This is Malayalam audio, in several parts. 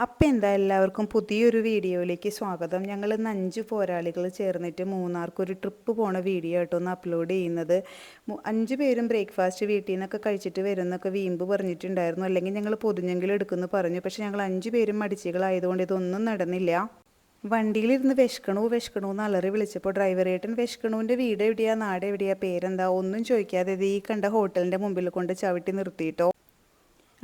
അപ്പം എന്താ എല്ലാവർക്കും പുതിയൊരു വീഡിയോയിലേക്ക് സ്വാഗതം. ഞങ്ങൾ ഇന്ന് 5 പോരാളികൾ ചേർന്നിട്ട് മൂന്നാർക്കൊരു ട്രിപ്പ് പോണ വീഡിയോ ആട്ടോ ഒന്ന് അപ്ലോഡ് ചെയ്യുന്നത്. 5 പേരും ബ്രേക്ക്ഫാസ്റ്റ് വീട്ടിൽ നിന്നൊക്കെ കഴിച്ചിട്ട് വരുന്നൊക്കെ വീമ്പ് പറഞ്ഞിട്ടുണ്ടായിരുന്നു. അല്ലെങ്കിൽ ഞങ്ങൾ പൊതിഞ്ഞെങ്കിലും എടുക്കുമെന്ന് പറഞ്ഞു. പക്ഷേ ഞങ്ങൾ 5 പേരും മടിച്ചികളായതുകൊണ്ട് ഇതൊന്നും നടന്നില്ല. വണ്ടിയിലിരുന്ന് വിശക്കണു എന്ന് അലറി വിളിച്ചപ്പോൾ ഡ്രൈവറേട്ടൻ വിശക്കണുവിൻ്റെ വീട് എവിടെയാ, നാട് എവിടെയാ, പേരെന്താ ഒന്നും ചോദിക്കാതെ ഈ കണ്ട ഹോട്ടലിൻ്റെ മുമ്പിൽ കൊണ്ട് ചവിട്ടി നിർത്തിയിട്ടോ.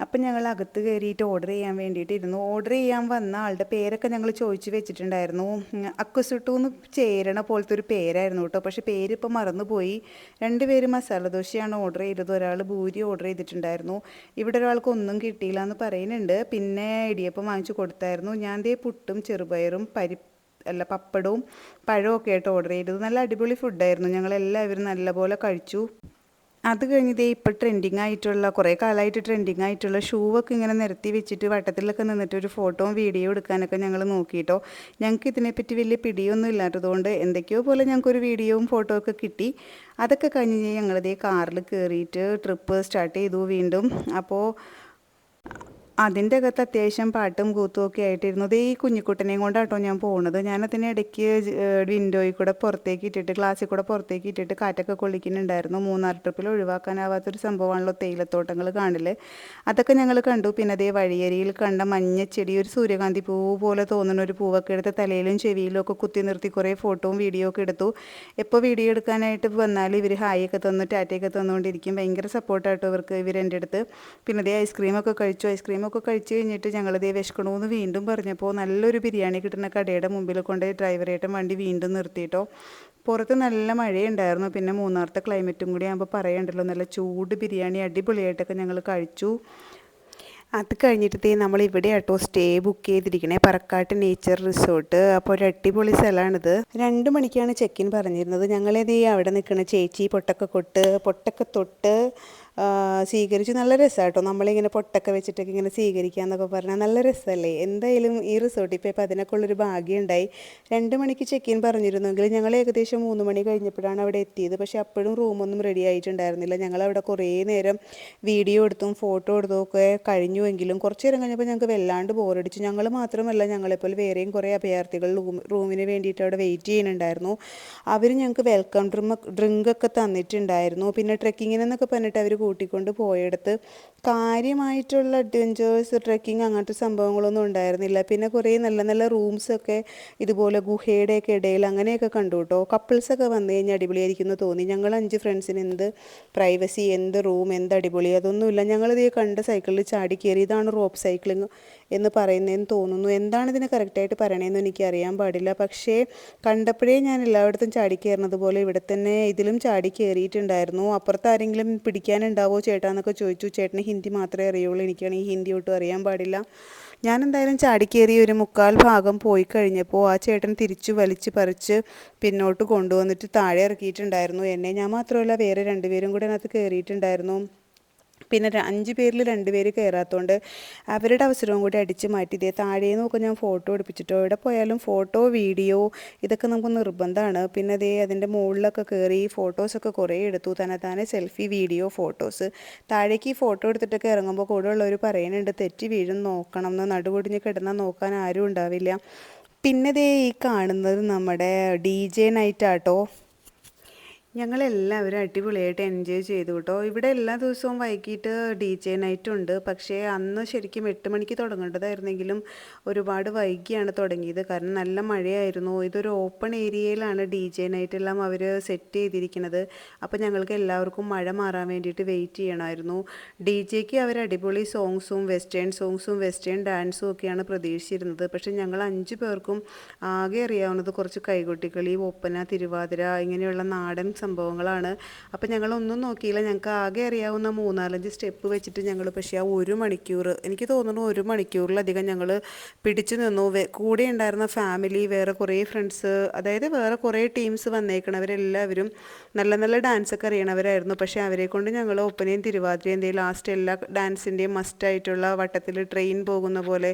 അപ്പം ഞങ്ങൾ അകത്ത് കയറിയിട്ട് ഓർഡർ ചെയ്യാൻ വേണ്ടിയിട്ടിരുന്നു. ഓർഡർ ചെയ്യാൻ വന്ന ആളുടെ പേരൊക്കെ ഞങ്ങൾ ചോദിച്ച് വെച്ചിട്ടുണ്ടായിരുന്നു. അക്കുസുട്ടു എന്ന് ചേരണ പോലത്തെ ഒരു പേരായിരുന്നു കേട്ടോ. പക്ഷേ പേര് ഇപ്പോൾ മറന്നുപോയി. 2 പേര് മസാല ദോശയാണ് ഓർഡർ ചെയ്തത്, ഒരാൾ ഭൂരി ഓർഡർ ചെയ്തിട്ടുണ്ടായിരുന്നു. ഇവിടെ ഒരാൾക്ക് ഒന്നും കിട്ടിയില്ല എന്ന് പറയുന്നുണ്ട്. പിന്നെ ഇടിയപ്പം വാങ്ങിച്ചു കൊടുത്തായിരുന്നു. ഞാൻ ദേ പുട്ടും ചെറുപയറും പപ്പടവും പഴവും ഒക്കെ ആയിട്ട് ഓർഡർ ചെയ്തത്. നല്ല അടിപൊളി ഫുഡായിരുന്നു. ഞങ്ങളെല്ലാവരും നല്ലപോലെ കഴിച്ചു. അത് കഴിഞ്ഞ് ഇപ്പോൾ ട്രെൻഡിങ് ആയിട്ടുള്ള കുറേ കാലമായിട്ട് ട്രെൻഡിങ് ആയിട്ടുള്ള ഷൂവൊക്കെ ഇങ്ങനെ നിരത്തി വെച്ചിട്ട് വട്ടത്തിലൊക്കെ നിന്നിട്ട് ഒരു ഫോട്ടോയും വീഡിയോ എടുക്കാനൊക്കെ ഞങ്ങൾ നോക്കിയിട്ടോ. ഞങ്ങൾക്ക് ഇതിനെപ്പറ്റി വലിയ പിടിയൊന്നും ഇല്ലാത്തതുകൊണ്ട് എന്തൊക്കെയോ പോലെ ഞങ്ങൾക്കൊരു വീഡിയോയും ഫോട്ടോ ഒക്കെ കിട്ടി. അതൊക്കെ കഴിഞ്ഞ് ഞങ്ങളിതേ കാറിൽ കയറിയിട്ട് ട്രിപ്പ് സ്റ്റാർട്ട് ചെയ്തു വീണ്ടും. അപ്പോൾ അതിൻ്റെ അകത്ത് അത്യാവശ്യം പാട്ടും കൂത്തും ഒക്കെ ആയിട്ടിരുന്നത് ഈ കുഞ്ഞിക്കുട്ടനെയും കൊണ്ടാട്ടോ ഞാൻ പോകുന്നത്. ഞാനതിന് ഇടയ്ക്ക് വിൻഡോയിൽ കൂടെ പുറത്തേക്ക് ഇട്ടിട്ട് ഗ്ലാസ്സിൽ കൂടെ പുറത്തേക്ക് ഇട്ടിട്ട് കാറ്റൊക്കെ കൊള്ളിക്കുന്നുണ്ടായിരുന്നു. മൂന്നാർ ട്രിപ്പിൽ ഒഴിവാക്കാനാവാത്തൊരു സംഭവമാണല്ലോ തേയിലത്തോട്ടങ്ങൾ കാണില്ലേ. അതൊക്കെ ഞങ്ങൾ കണ്ടു. പിന്നെ അതേ വഴിയരിയിൽ കണ്ട മഞ്ഞച്ചെടി, ഒരു സൂര്യകാന്തി പൂവ് പോലെ തോന്നുന്ന ഒരു പൂവൊക്കെ എടുത്ത് തലയിലും ചെവിയിലും ഒക്കെ കുത്തി നിർത്തി കുറേ ഫോട്ടോയും വീഡിയോ ഒക്കെ എടുത്തു. എപ്പോൾ വീഡിയോ എടുക്കാനായിട്ട് വന്നാലും ഇവർ ഹായൊക്കെ തന്നു ടാറ്റയൊക്കെ തന്നുകൊണ്ടിരിക്കും. ഭയങ്കര സപ്പോർട്ടായിട്ടോ ഇവർ എൻ്റെ അടുത്ത്. പിന്നെ അതേ ഐസ്ക്രീമൊക്കെ കഴിച്ചു. ഐസ്ക്രീമൊക്കെ കഴിച്ച് കഴിഞ്ഞിട്ട് ഞങ്ങളിതേ വിശക്കണമെന്ന് വീണ്ടും പറഞ്ഞപ്പോൾ നല്ലൊരു ബിരിയാണി കിട്ടുന്ന കടയുടെ മുമ്പിൽ കൊണ്ട് ഡ്രൈവറേട്ടൻ വണ്ടി വീണ്ടും നിർത്തിയിട്ടോ. പുറത്ത് നല്ല മഴയുണ്ടായിരുന്നു. പിന്നെ മൂന്നാറത്തെ ക്ലൈമറ്റും കൂടി ആകുമ്പോൾ പറയണ്ടല്ലോ, നല്ല ചൂട് ബിരിയാണി അടിപൊളിയായിട്ടൊക്കെ ഞങ്ങൾ കഴിച്ചു. അത് കഴിഞ്ഞിട്ട് നമ്മൾ ഇവിടെ ആട്ടോ സ്റ്റേ ബുക്ക് ചെയ്തിരിക്കണേ, പറക്കാട്ട് നേച്ചർ റിസോർട്ട്. അപ്പോൾ ഒരു അടിപൊളി സ്ഥലമാണിത്. 2 മണിക്കാണ് ചെക്ക് ഇൻ പറഞ്ഞിരുന്നത്. ഞങ്ങളേത് അവിടെ നിൽക്കുന്ന ചേച്ചി പൊട്ടൊക്കെ തൊട്ട് സ്വീകരിച്ചു. നല്ല രസമാട്ടോ. നമ്മളിങ്ങനെ പൊട്ടൊക്കെ വെച്ചിട്ടൊക്കെ ഇങ്ങനെ സ്വീകരിക്കാമെന്നൊക്കെ പറഞ്ഞാൽ നല്ല രസമല്ലേ. എന്തായാലും ഈ റിസോർട്ടിൽ പോയപ്പോൾ അതിനൊക്കെ ഉള്ളൊരു ഭാഗ്യം ഉണ്ടായി. 2 മണിക്ക് ചെക്ക് ഇൻ പറഞ്ഞിരുന്നെങ്കിൽ ഞങ്ങൾ ഏകദേശം 3 മണി കഴിഞ്ഞപ്പോഴാണ് അവിടെ എത്തിയത്. പക്ഷേ അപ്പോഴും റൂമൊന്നും റെഡി ആയിട്ടുണ്ടായിരുന്നില്ല. ഞങ്ങളവിടെ കുറേ നേരം വീഡിയോ എടുത്തും ഫോട്ടോ എടുത്തും ഒക്കെ കഴിഞ്ഞുവെങ്കിലും കുറച്ച് നേരം കഴിഞ്ഞപ്പോൾ ഞങ്ങൾക്ക് വല്ലാണ്ട് ബോറടിച്ചു. ഞങ്ങൾ മാത്രമല്ല, ഞങ്ങളെപ്പോലെ വേറെയും കുറേ അഭയാർത്ഥികൾ റൂമിന് വേണ്ടിയിട്ട് അവിടെ വെയിറ്റ് ചെയ്യുന്നുണ്ടായിരുന്നു. അവർ ഞങ്ങൾക്ക് വെൽക്കം ഡ്രിങ്കൊക്കെ തന്നിട്ടുണ്ടായിരുന്നു. പിന്നെ ട്രെക്കിങ്ങിനെന്നൊക്കെ പറഞ്ഞിട്ട് അവർ കൂട്ടിക്കൊണ്ട് പോയെടുത്ത് കാര്യമായിട്ടുള്ള അഡ്വഞ്ചേഴ്സ് ട്രെക്കിങ് അങ്ങനത്തെ സംഭവങ്ങളൊന്നും ഉണ്ടായിരുന്നില്ല. പിന്നെ കുറേ നല്ല നല്ല റൂംസൊക്കെ ഇതുപോലെ ഗുഹയുടെയൊക്കെ ഇടയിൽ അങ്ങനെയൊക്കെ കണ്ടു കേട്ടോ. കപ്പിൾസൊക്കെ വന്നു കഴിഞ്ഞാൽ അടിപൊളിയായിരിക്കും എന്ന് തോന്നി. ഞങ്ങൾ 5 ഫ്രണ്ട്സിന് എന്ത് പ്രൈവസി, എന്ത് റൂം, എന്ത് അടിപൊളി, അതൊന്നുമില്ല. ഞങ്ങളിത് കണ്ട സൈക്കിളിൽ ചാടി കയറി. ഇതാണ് റോപ്പ് സൈക്ലിംഗ് എന്ന് പറയുന്നതെന്ന് തോന്നുന്നു. എന്താണ് ഇതിനെ കറക്റ്റായിട്ട് പറയണതെന്ന് എനിക്കറിയാൻ പാടില്ല. പക്ഷേ കണ്ടപ്പോഴേ ഞാൻ എല്ലായിടത്തും ചാടി കയറുന്നത് പോലെ ഇവിടെ തന്നെ ഇതിലും ചാടി കയറിയിട്ടുണ്ടായിരുന്നു. അപ്പുറത്ത് ആരെങ്കിലും പിടിക്കാനുണ്ടാവോ ചേട്ടാ എന്നൊക്കെ ചോദിച്ചു. ചേട്ടന് ഹിന്ദി മാത്രമേ അറിയുള്ളൂ. എനിക്കാണെങ്കിൽ ഹിന്ദി ഒട്ടും അറിയാൻ പാടില്ല. ഞാൻ എന്തായാലും ചാടിക്കേറി ഒരു 3/4 ഭാഗം പോയി കഴിഞ്ഞപ്പോൾ ആ ചേട്ടൻ തിരിച്ചു വലിച്ച് പറിച്ച് പിന്നോട്ട് കൊണ്ടുവന്നിട്ട് താഴെ ഇറക്കിയിട്ടുണ്ടായിരുന്നു എന്നെ. ഞാൻ മാത്രമല്ല, വേറെ 2 പേരും കൂടെ അതിനകത്ത് കയറിയിട്ടുണ്ടായിരുന്നു. പിന്നെ 5 പേരിൽ 2 പേര് കയറാത്തതുകൊണ്ട് അവരുടെ അവസരവും കൂടി അടിച്ച് മാറ്റി ഇതേ താഴേന്ന് നോക്കാൻ ഞാൻ ഫോട്ടോ എടുപ്പിച്ചിട്ടോ. എവിടെ പോയാലും ഫോട്ടോ വീഡിയോ ഇതൊക്കെ നമുക്ക് നിർബന്ധമാണ്. പിന്നെ അതേ അതിൻ്റെ മുകളിലൊക്കെ കയറി ഫോട്ടോസൊക്കെ കുറേ എടുത്തു. തന്നെ സെൽഫി, വീഡിയോ, ഫോട്ടോസ്. താഴേക്ക് ഈ ഫോട്ടോ എടുത്തിട്ടൊക്കെ ഇറങ്ങുമ്പോൾ കൂടെ ഉള്ളവർ പറയുന്നുണ്ട് തെറ്റി വീഴും നോക്കണം എന്ന്. നടുകൊടിഞ്ഞ് കിടന്നാൽ നോക്കാൻ ആരും ഉണ്ടാവില്ല. പിന്നെ ദേ ഈ കാണുന്നത് നമ്മുടെ DJ നൈറ്റാട്ടോ. ഞങ്ങളെല്ലാവരും അടിപൊളിയായിട്ട് എൻജോയ് ചെയ്തു കേട്ടോ. ഇവിടെ എല്ലാ ദിവസവും വൈകിട്ട് DJ നൈറ്റ് ഉണ്ട്. പക്ഷേ അന്ന് ശരിക്കും 8 മണിക്ക് തുടങ്ങേണ്ടതായിരുന്നെങ്കിലും ഒരുപാട് വൈകിയാണ് തുടങ്ങിയത്. കാരണം നല്ല മഴയായിരുന്നു. ഇതൊരു ഓപ്പൺ ഏരിയയിലാണ് DJ നൈറ്റ് എല്ലാം അവർ സെറ്റ് ചെയ്തിരിക്കുന്നത്. അപ്പോൾ ഞങ്ങൾക്ക് എല്ലാവർക്കും മഴ മാറാൻ വേണ്ടിയിട്ട് വെയിറ്റ് ചെയ്യണമായിരുന്നു. DJക്ക് അവർ അടിപൊളി സോങ്സും വെസ്റ്റേൺ ഡാൻസും ഒക്കെയാണ് പ്രതീക്ഷിച്ചിരുന്നത്. പക്ഷേ ഞങ്ങൾ 5 പേർക്കും ആകെ അറിയാവുന്നത് കുറച്ച് കൈകൊട്ടിക്കളി, ഒപ്പന, തിരുവാതിര ഇങ്ങനെയുള്ള നാടൻ സംഭവങ്ങളാണ്. അപ്പോൾ ഞങ്ങളൊന്നും നോക്കിയില്ല. ഞങ്ങൾക്ക് ആകെ അറിയാവുന്ന 3-4 സ്റ്റെപ്പ് വെച്ചിട്ട് ഞങ്ങൾ പക്ഷേ ആ 1 മണിക്കൂർ, എനിക്ക് തോന്നുന്നു 1 മണിക്കൂറിലധികം ഞങ്ങൾ പിടിച്ചു നിന്നു. കൂടെ ഉണ്ടായിരുന്ന ഫാമിലി, വേറെ കുറേ ഫ്രണ്ട്സ്, അതായത് വേറെ കുറേ ടീംസ് വന്നേക്കണവരെല്ലാവരും നല്ല നല്ല ഡാൻസൊക്കെ അറിയണവരായിരുന്നു. പക്ഷേ അവരെ കൊണ്ട് ഞങ്ങൾ ഒപ്പനയും തിരുവാതിരയും ലാസ്റ്റ് എല്ലാ ഡാൻസിൻ്റെയും മസ്റ്റായിട്ടുള്ള വട്ടത്തിൽ ട്രെയിൻ പോകുന്ന പോലെ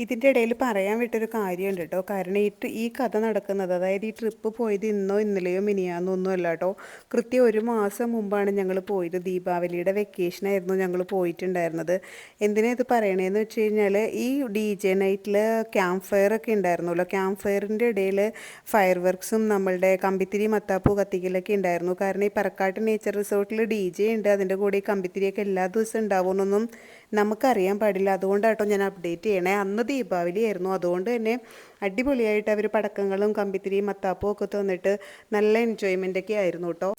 ഇതിൻ്റെ ഇടയിൽ പറയാൻ വിട്ടൊരു കാര്യമുണ്ട് കേട്ടോ. കാരണം ഈ കഥ നടക്കുന്നത്, അതായത് ഈ ട്രിപ്പ് പോയത് ഇന്നോ ഇന്നലെയോ മിനിയാന്നോ ഒന്നും അല്ല കേട്ടോ. കൃത്യം ഒരു മാസം മുമ്പാണ് ഞങ്ങൾ പോയത്. ദീപാവലിയുടെ വെക്കേഷനായിരുന്നു ഞങ്ങൾ പോയിട്ടുണ്ടായിരുന്നത്. എന്തിനാ ഇത് പറയണേന്ന് വെച്ച് കഴിഞ്ഞാൽ, ഈ DJ നൈറ്റിൽ ക്യാമ്പ് ഫയർ ഒക്കെ ഉണ്ടായിരുന്നല്ലോ. ക്യാമ്പ് ഫയറിൻ്റെ ഇടയിൽ ഫയർ വർക്ക്സും നമ്മളുടെ കമ്പിത്തിരി മത്താപ്പൂ കത്തിക്കലൊക്കെ ഉണ്ടായിരുന്നു. കാരണം ഈ പറക്കാട്ട് നേച്ചർ റിസോർട്ടിൽ DJ ഉണ്ട്, അതിൻ്റെ കൂടെ ഈ കമ്പിത്തിരിയൊക്കെ എല്ലാ ദിവസവും ഉണ്ടാവുമെന്നൊന്നും നമുക്കറിയാൻ പാടില്ല. അതുകൊണ്ടാട്ടോ ഞാൻ അപ്ഡേറ്റ് ചെയ്യണേ. അന്ന് ദീപാവലി ആയിരുന്നു, അതുകൊണ്ട് തന്നെ അടിപൊളിയായിട്ട് അവർ പടക്കങ്ങളും കമ്പിത്തിരിയും മത്താപ്പവും ഒക്കെ തന്നിട്ട് നല്ല എൻജോയ്മെൻ്റൊക്കെ ആയിരുന്നു കേട്ടോ.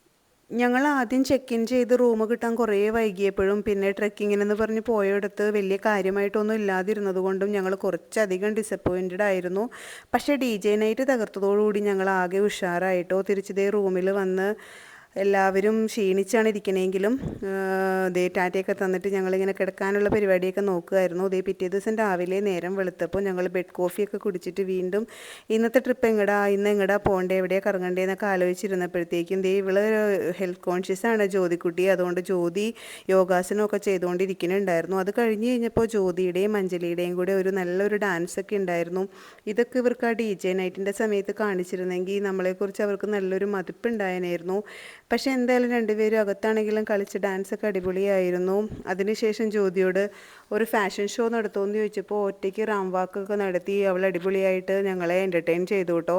ഞങ്ങൾ ആദ്യം ചെക്ക് ഇൻ ചെയ്ത് റൂം കിട്ടാൻ കുറേ വൈകിയപ്പോഴും പിന്നെ ട്രെക്കിങ്ങിനെന്ന് പറഞ്ഞ് പോയടുത്ത് വലിയ കാര്യമായിട്ടൊന്നും ഇല്ലാതിരുന്നത് കൊണ്ടും ഞങ്ങൾ കുറച്ചധികം ഡിസപ്പോയിൻറ്റഡ് ആയിരുന്നു. പക്ഷേ DJ നൈറ്റ് തകർത്തതോടുകൂടി ഞങ്ങൾ ആകെ ഉഷാറായിട്ടോ. തിരിച്ചതേ റൂമിൽ വന്ന് എല്ലാവരും ക്ഷീണിച്ചാണ് ഇരിക്കണമെങ്കിലും ദേ ടാറ്റയൊക്കെ തന്നിട്ട് ഞങ്ങളിങ്ങനെ കിടക്കാനുള്ള പരിപാടിയൊക്കെ നോക്കുമായിരുന്നു. ദേ പിറ്റേ ദിവസം രാവിലെ നേരം വെളുത്തപ്പോൾ ഞങ്ങൾ ബെഡ് കോഫിയൊക്കെ കുടിച്ചിട്ട് വീണ്ടും ഇന്നത്തെ ട്രിപ്പ് ഇന്ന് എങ്ങടാ പോകണ്ടേ, എവിടെയാണ് കറങ്ങണ്ടേ എന്നൊക്കെ ആലോചിച്ചിരുന്നപ്പോഴത്തേക്കും ദേ ഇവള് ഹെൽത്ത് കോൺഷ്യസ് ആണ് ജ്യോതിക്കുട്ടി. അതുകൊണ്ട് ജ്യോതി യോഗാസനമൊക്കെ ചെയ്തുകൊണ്ടിരിക്കുന്നുണ്ടായിരുന്നു. അത് കഴിഞ്ഞ് കഴിഞ്ഞപ്പോൾ ജ്യോതിയുടെയും അഞ്ജലിയുടെയും കൂടെ ഒരു നല്ലൊരു ഡാൻസൊക്കെ ഉണ്ടായിരുന്നു. ഇതൊക്കെ ഇവർക്ക് ആ DJ നൈറ്റിൻ്റെ സമയത്ത് കാണിച്ചിരുന്നെങ്കിൽ നമ്മളെക്കുറിച്ച് അവർക്ക് നല്ലൊരു മതിപ്പുണ്ടായനായിരുന്നു. പക്ഷേ എന്തായാലും രണ്ടുപേരും അകത്താണെങ്കിലും കളിച്ച് ഡാൻസൊക്കെ അടിപൊളിയായിരുന്നു. അതിനുശേഷം ജ്യോതിയോട് ഒരു ഫാഷൻ ഷോ നടത്തുമെന്ന് ചോദിച്ചപ്പോൾ ഒറ്റയ്ക്ക് റാം വാക്കൊക്കെ നടത്തി അവൾ അടിപൊളിയായിട്ട് ഞങ്ങളെ എൻ്റർടൈൻ ചെയ്തു കേട്ടോ.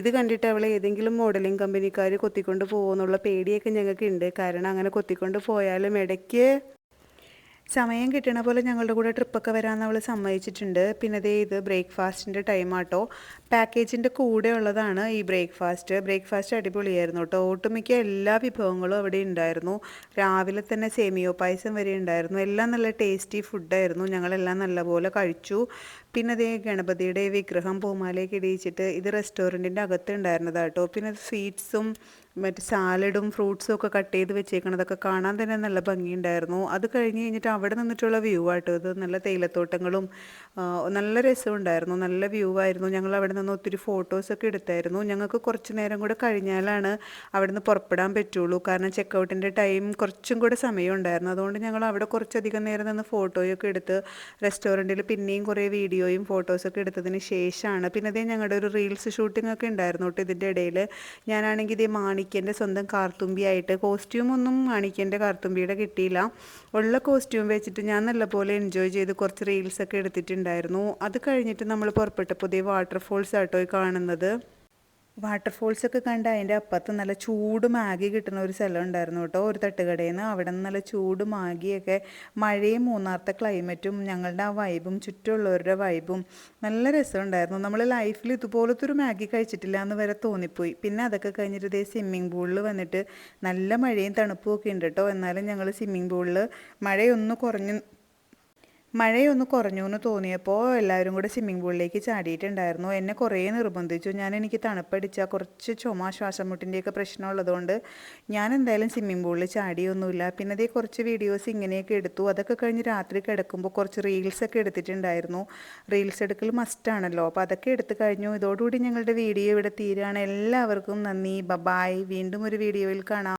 ഇത് കണ്ടിട്ട് അവളെ ഏതെങ്കിലും മോഡലിംഗ് കമ്പനിക്കാർ കൊത്തിക്കൊണ്ട് പോകുമെന്നുള്ള പേടിയൊക്കെ ഞങ്ങൾക്കുണ്ട്. കാരണം അങ്ങനെ കൊത്തിക്കൊണ്ട് പോയാലും ഇടയ്ക്ക് സമയം കിട്ടണ പോലെ ഞങ്ങളുടെ കൂടെ ട്രിപ്പൊക്കെ വരാമെന്ന് അവൾ സമ്മതിച്ചിട്ടുണ്ട്. പിന്നെ ഇത് ബ്രേക്ക്ഫാസ്റ്റിൻ്റെ ടൈമാട്ടോ. പാക്കേജിൻ്റെ കൂടെ ഉള്ളതാണ് ഈ ബ്രേക്ക്ഫാസ്റ്റ് അടിപൊളിയായിരുന്നു കേട്ടോ. ഒട്ടുമിക്ക എല്ലാ വിഭവങ്ങളും അവിടെ ഉണ്ടായിരുന്നു. രാവിലെ തന്നെ സേമിയോ പായസം വരെ ഉണ്ടായിരുന്നു. എല്ലാം നല്ല ടേസ്റ്റി ഫുഡായിരുന്നു. ഞങ്ങളെല്ലാം നല്ലപോലെ കഴിച്ചു. പിന്നെ ഗണപതിയുടെ വിഗ്രഹം പൂമാലയൊക്കെ ഇടിയിച്ചിട്ട് ഇത് റെസ്റ്റോറൻറ്റിൻ്റെ അകത്ത് ഉണ്ടായിരുന്നതാട്ടോ. പിന്നെ സ്വീറ്റ്സും മറ്റ് സാലഡും ഫ്രൂട്ട്സും ഒക്കെ കട്ട് ചെയ്ത് വെച്ചേക്കണതൊക്കെ കാണാൻ തന്നെ നല്ല ഭംഗിയുണ്ടായിരുന്നു. അത് കഴിഞ്ഞ് കഴിഞ്ഞിട്ട് അവിടെ നിന്നിട്ടുള്ള വ്യൂ ആട്ടോ ഇത്. നല്ല തേയിലത്തോട്ടങ്ങളും നല്ല രസമുണ്ടായിരുന്നു, നല്ല വ്യൂ ആയിരുന്നു. ഞങ്ങൾ അവിടെ നിന്ന് ഒത്തിരി ഫോട്ടോസൊക്കെ എടുത്തായിരുന്നു. ഞങ്ങൾക്ക് കുറച്ച് നേരം കൂടെ കഴിഞ്ഞാലാണ് അവിടെ നിന്ന് പുറപ്പെടാൻ പറ്റുള്ളൂ. കാരണം ചെക്കൗട്ടിൻ്റെ ടൈം കുറച്ചും കൂടെ സമയം ഉണ്ടായിരുന്നു. അതുകൊണ്ട് ഞങ്ങൾ അവിടെ കുറച്ചധികം നേരം നിന്ന് ഫോട്ടോയൊക്കെ എടുത്ത് റെസ്റ്റോറൻറ്റിൽ പിന്നെയും കുറേ വീഡിയോയും ഫോട്ടോസൊക്കെ എടുത്തതിന് ശേഷമാണ് പിന്നെ ഞങ്ങളുടെ ഒരു റീൽസ് ഷൂട്ടിംഗ് ഒക്കെ ഉണ്ടായിരുന്നു കേട്ടോ ഇതിൻ്റെ ഇടയിൽ. ഞാനാണെങ്കിൽ മാണിക്യൻ്റെ സ്വന്തം കാർത്തുമ്പിയായിട്ട് കോസ്റ്റ്യൂമൊന്നും മാണിക്യൻ്റെ കാർത്തുമ്പിയുടെ കിട്ടിയില്ല. ഉള്ള കോസ്റ്റ്യൂം വെച്ചിട്ട് ഞാൻ നല്ലപോലെ എൻജോയ് ചെയ്ത് കുറച്ച് റീൽസൊക്കെ എടുത്തിട്ടുണ്ടായിരുന്നു. അത് കഴിഞ്ഞിട്ട് നമ്മൾ പുറപ്പെട്ടപ്പോൾ പുതിയ വാട്ടർഫോൾസ് ആട്ടോ കാണുന്നത്. വാട്ടർഫോൾസൊക്കെ കണ്ട് അതിൻ്റെ അപ്പുറത്ത് നല്ല ചൂട് മാഗി കിട്ടുന്ന ഒരു സ്ഥലം ഉണ്ടായിരുന്നു കേട്ടോ, ഒരു തട്ടുകടയിൽ നിന്ന്. അവിടെ നിന്ന് നല്ല ചൂട് മാഗിയൊക്കെ, മഴയും മൂന്നാറത്തെ ക്ലൈമറ്റും ഞങ്ങളുടെ ആ വൈബും ചുറ്റുമുള്ളവരുടെ വൈബും നല്ല രസമുണ്ടായിരുന്നു. നമ്മൾ ലൈഫിൽ ഇതുപോലത്തെ ഒരു മാഗി കഴിച്ചിട്ടില്ല എന്ന് വരെ തോന്നിപ്പോയി. പിന്നെ അതൊക്കെ കഴിഞ്ഞിട്ട് ഇതേ സ്വിമ്മിംഗ് പൂളിൽ വന്നിട്ട് നല്ല മഴയും തണുപ്പും ഒക്കെ ഉണ്ട് കേട്ടോ. എന്നാലും ഞങ്ങൾ സ്വിമ്മിംഗ് പൂളിൽ മഴയൊന്ന് കുറഞ്ഞു എന്ന് തോന്നിയപ്പോൾ എല്ലാവരും കൂടെ സ്വിമ്മിംഗ് പൂളിലേക്ക് ചാടിയിട്ടുണ്ടായിരുന്നു. എന്നെ കുറേ നിർബന്ധിച്ചു. എനിക്ക് തണുപ്പടിച്ചാൽ കുറച്ച് ചുമ ശ്വാസം മുട്ടിൻ്റെയൊക്കെ പ്രശ്നമുള്ളതുകൊണ്ട് ഞാൻ എന്തായാലും സ്വിമ്മിംഗ് പൂളിൽ ചാടിയൊന്നുമില്ല. പിന്നെ അതേ കുറച്ച് വീഡിയോസ് ഇങ്ങനെയൊക്കെ എടുത്തു. അതൊക്കെ കഴിഞ്ഞ് രാത്രി കിടക്കുമ്പോൾ കുറച്ച് റീൽസൊക്കെ എടുത്തിട്ടുണ്ടായിരുന്നു. റീൽസ് എടുക്കൽ മസ്റ്റാണല്ലോ, അപ്പോൾ അതൊക്കെ എടുത്തു കഴിഞ്ഞു. ഇതോടുകൂടി ഞങ്ങളുടെ വീഡിയോ ഇവിടെ തീരുകയാണ്. എല്ലാവർക്കും നന്ദി, ബൈ. വീണ്ടും ഒരു വീഡിയോയിൽ കാണാം.